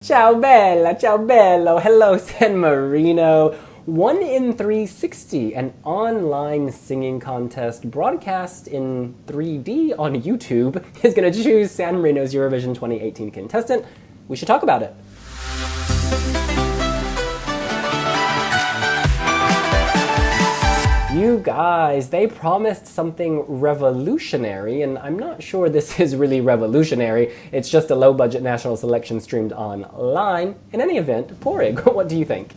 Ciao bella, ciao bello, hello San Marino. 1 in 360, an online singing contest broadcast in 3D on YouTube, is going to choose San Marino's Eurovision 2018 contestant. We should talk about it. You guys, they promised something revolutionary, and I'm not sure this is really revolutionary. It's just a low-budget national selection streamed online. In any event, Porig, what do you think?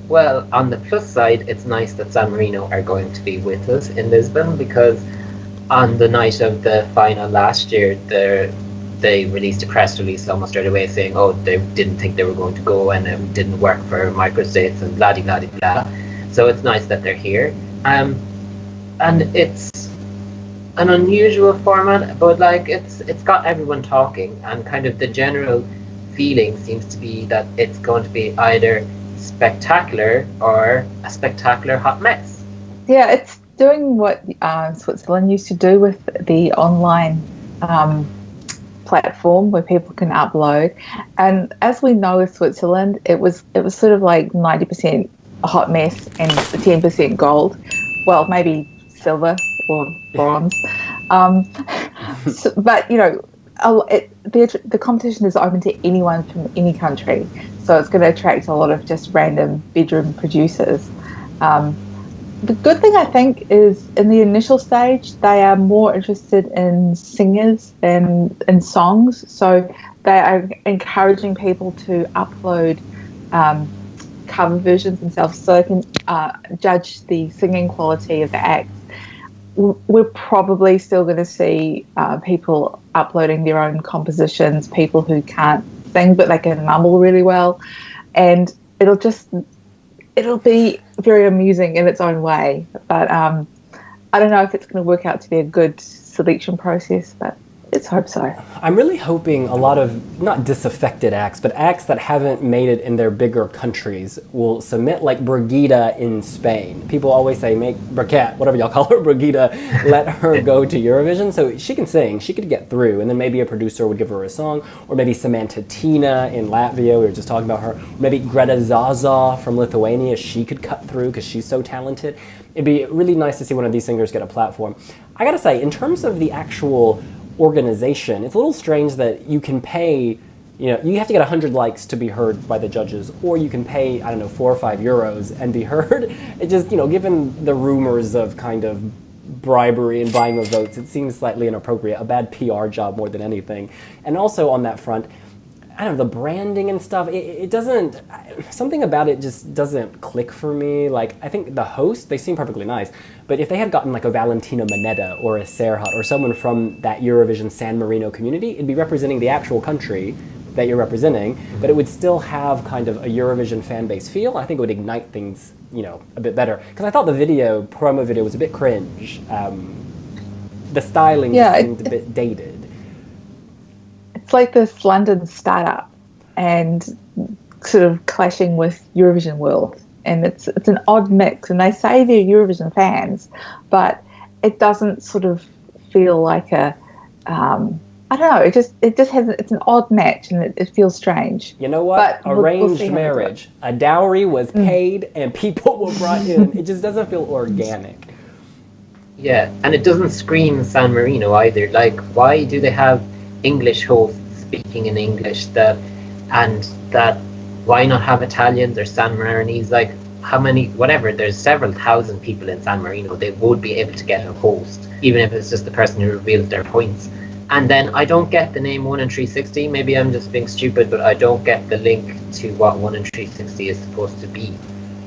Well, on the plus side, it's nice that San Marino are going to be with us in Lisbon because on the night of the final last year, they released a press release almost straight away saying, oh, they didn't think they were going to go and it didn't work for microstates and blah blah blah. So it's nice that they're here. And it's an unusual format, but like it's got everyone talking, and kind of the general feeling seems to be that it's going to be either spectacular or a spectacular hot mess. Yeah, it's doing what Switzerland used to do with the online platform where people can upload. And as we know with Switzerland, it was sort of like 90% a hot mess and 10% gold. Well, maybe silver or bronze. But, you know, the competition is open to anyone from any country. So it's going to attract a lot of just random bedroom producers. The good thing, I think, is in the initial stage, they are more interested in singers than in songs. So they are encouraging people to upload cover versions themselves so they can judge the singing quality of the acts. We're probably still going to see people uploading their own compositions, people who can't sing but they can mumble really well. And it'll be very amusing in its own way, but I don't know if it's going to work out to be a good selection process, but let's hope so. I'm really hoping a lot of, not disaffected acts, but acts that haven't made it in their bigger countries will submit, like Brigida in Spain. People always say, make Brigitte, whatever y'all call her, Brigida, let her go to Eurovision. So she can sing, she could get through, and then maybe a producer would give her a song, or maybe Samantha Tina in Latvia, we were just talking about her, or maybe Greta Zaza from Lithuania, she could cut through because she's so talented. It'd be really nice to see one of these singers get a platform. I gotta say, in terms of the actual organization, it's a little strange that you can pay, you know, you have to get 100 likes to be heard by the judges, or you can pay, I don't know, 4 or 5 euros and be heard. It just, you know, given the rumors of kind of bribery and buying of votes, it seems slightly inappropriate, a bad PR job more than anything. And also on that front, I don't know, the branding and stuff, it doesn't, something about it just doesn't click for me. Like, I think the hosts, they seem perfectly nice, but if they had gotten like a Valentina Monetta or a Serhat or someone from that Eurovision San Marino community, it'd be representing the actual country that you're representing, but it would still have kind of a Eurovision fan base feel. I think it would ignite things, you know, a bit better. Because I thought the promo video was a bit cringe. The styling seemed a bit dated. It's like this London startup and sort of clashing with Eurovision World, and it's an odd mix. And they say they're Eurovision fans, but it doesn't sort of feel like a I don't know. It just has, it's an odd match, and it feels strange. You know what? But arranged marriage, a dowry was paid, and people were brought in. It just doesn't feel organic. Yeah, and it doesn't scream San Marino either. Like, why do they have English hosts speaking in English why not have Italians or San Marinese? Like, how many, whatever, there's several thousand people in San Marino, they would be able to get a host, even if it's just the person who reveals their points. And then I don't get the name 1 in 360, maybe I'm just being stupid, but I don't get the link to what 1 in 360 is supposed to be.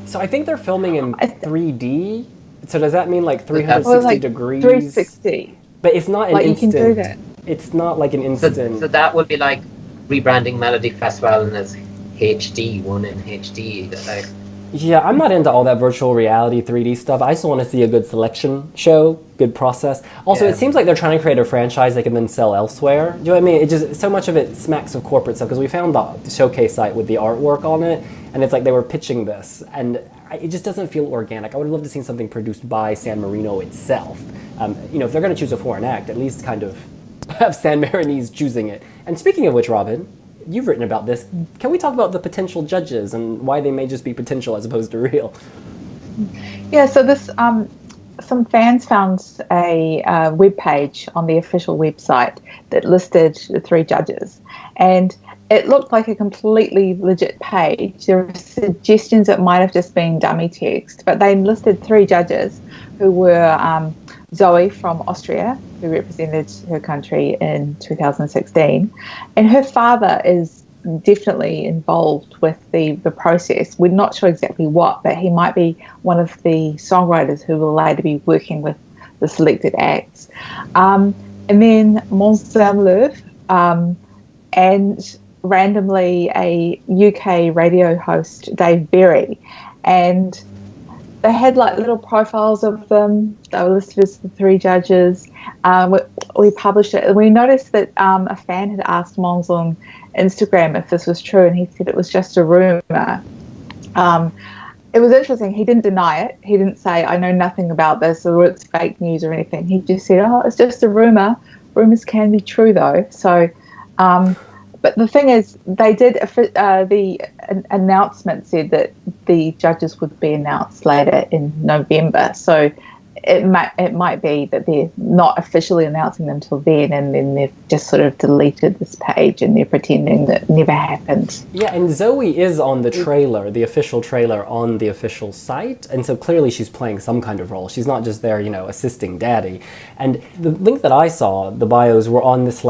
So I think they're filming in 3D, so does that mean like 360 degrees? 360. But it's not an like instant. You can do that. It's not like an instant. So that would be like rebranding Melody Festival and as HD, 1 in HD. Like. Yeah, I'm not into all that virtual reality 3D stuff. I just want to see a good selection show, good process. Also, It seems like they're trying to create a franchise they can then sell elsewhere. Do you know what I mean? It just, so much of it smacks of corporate stuff, because we found the showcase site with the artwork on it, and it's like they were pitching this, and it just doesn't feel organic. I would love to see something produced by San Marino itself. You know, if they're going to choose a foreign act, at least kind of have San Marinese choosing it. And speaking of which, Robin, you've written about this. Can we talk about the potential judges and why they may just be potential as opposed to real? Yeah, so this some fans found a web page on the official website that listed the 3 judges, and it looked like a completely legit page. There were suggestions it might have just been dummy text, but they listed 3 judges who were Zoe from Austria, who represented her country in 2016, and her father is definitely involved with the process. We're not sure exactly what, but he might be one of the songwriters who will later be working with the selected acts. And then Mons Zamlev, and randomly a UK radio host, Dave Berry. And they had like little profiles of them. They were listed as the 3 judges. We published it. We noticed that a fan had asked Mons on Instagram if this was true, and he said it was just a rumor. It was interesting. He didn't deny it. He didn't say, I know nothing about this, or it's fake news or anything. He just said, oh, it's just a rumor. Rumors can be true, though. So, but the thing is, they did, the announcement said that the judges would be announced later in November. So it might be that they're not officially announcing them till then, and then they've just sort of deleted this page and they're pretending that it never happened. Yeah, and Zoe is on the trailer, the official trailer on the official site, and so clearly she's playing some kind of role. She's not just there, assisting Daddy. And the link that I saw, the bios were on this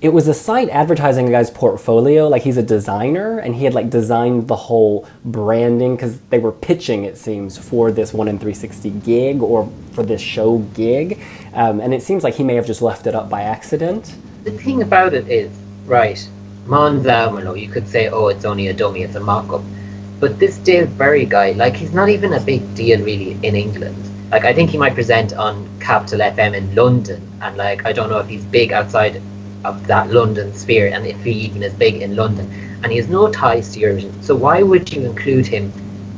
it was a site advertising a guy's portfolio, like he's a designer, and he had designed the whole branding because they were pitching, it seems, for this 1 in 360 gig or for this show gig, and it seems like he may have just left it up by accident. The thing about it is, right, Mons Zamlev, you could say, oh, it's only a dummy, it's a mock-up, but this Dave Berry guy, he's not even a big deal really in England. I think he might present on Capital FM in London, and I don't know if he's big outside of that London sphere, and if he even is big in London, and he has no ties to Eurovision. So why would you include him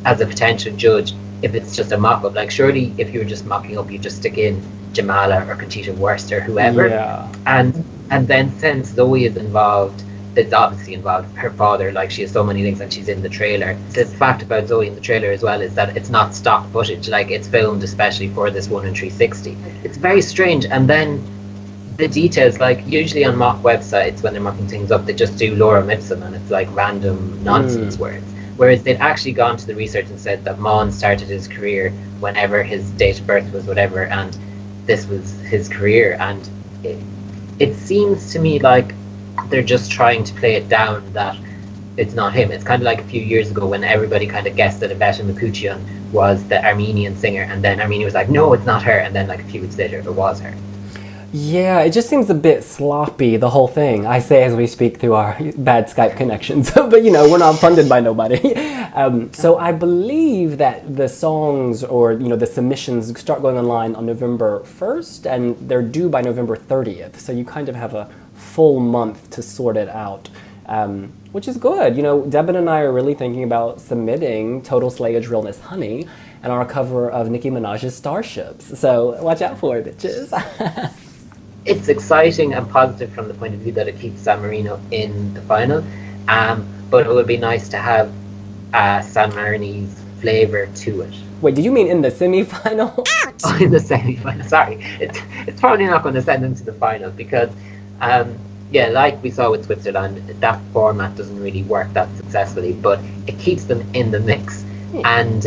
as a potential judge if it's just a mock-up? Surely if you were just mocking up, you just stick in Jamala or Conchita Wurst or whoever. Yeah. And then since Zoe is involved, it's obviously involved her father, she has so many things, and she's in the trailer. The fact about Zoe in the trailer as well is that it's not stock footage, it's filmed especially for this 1 in 360. It's very strange. And then the details, usually on mock websites when they're mocking things up, they just do lorem ipsum, and it's random nonsense words. Whereas they'd actually gone to the research and said that Mons started his career whenever his date of birth was whatever, and this was his career. And it seems to me like they're just trying to play it down that it's not him. It's kind of like a few years ago when everybody kind of guessed that Iveta Mikuchian was the Armenian singer, and then Armenia was like, no, it's not her, and then a few weeks later it was her. Yeah, it just seems a bit sloppy, the whole thing. I say as we speak through our bad Skype connections, but we're not funded by nobody. So I believe that the songs or, the submissions start going online on November 1st, and they're due by November 30th. So you kind of have a full month to sort it out, which is good. Devin and I are really thinking about submitting Total Slayage Realness Honey and our cover of Nicki Minaj's Starships. So watch out for it, bitches. It's exciting and positive from the point of view that it keeps San Marino in the final, but it would be nice to have San Marinese flavour to it. Wait, did you mean in the semi-final? Oh, in the semi-final, sorry. It's probably not going to send them to the final because, like we saw with Switzerland, that format doesn't really work that successfully, but it keeps them in the mix. And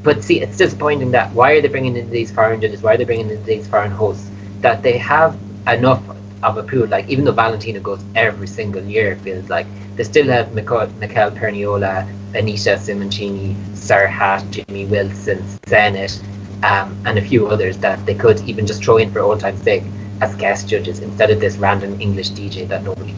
but see, it's disappointing that why are they bringing in these foreign judges, why are they bringing in these foreign hosts, that they have enough of a pool, even though Valentina goes every single year, it feels like they still have Michael Perniola, Anita Simoncini, Serhat, Jimmy Wilson, Zenit, and a few others that they could even just throw in for old time's sake as guest judges instead of this random English DJ that nobody.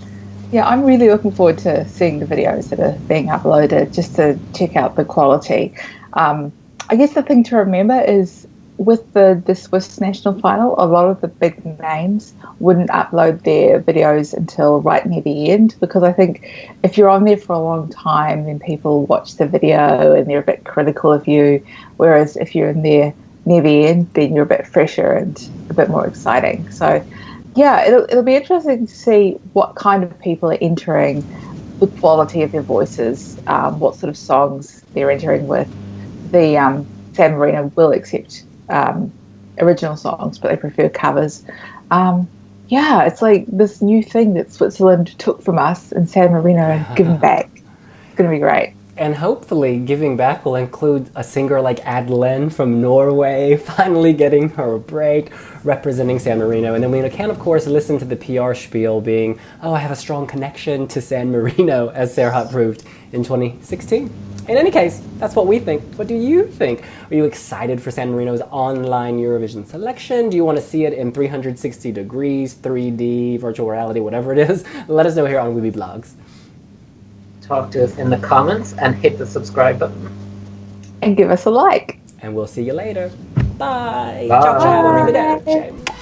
Yeah, I'm really looking forward to seeing the videos that are being uploaded just to check out the quality. I guess the thing to remember is with the Swiss national final, a lot of the big names wouldn't upload their videos until right near the end, because I think if you're on there for a long time, then people watch the video and they're a bit critical of you, whereas if you're in there near the end, then you're a bit fresher and a bit more exciting. So yeah, it'll be interesting to see what kind of people are entering, the quality of their voices, what sort of songs they're entering with. The San Marino will accept original songs, but they prefer covers. Yeah, it's like this new thing that Switzerland took from us and San Marino and given back. It's going to be great. And hopefully giving back will include a singer like Adeline from Norway finally getting her break, representing San Marino. And then we can, of course, listen to the PR spiel being, oh, I have a strong connection to San Marino, as Serhat proved in 2016. In any case, that's what we think. What do you think? Are you excited for San Marino's online Eurovision selection? Do you want to see it in 360 degrees, 3D, virtual reality, whatever it is? Let us know here on wiwibloggs. Talk to us in the comments and hit the subscribe button. And give us a like. And we'll see you later. Bye. Bye. Ciao, ciao. Arrivederci.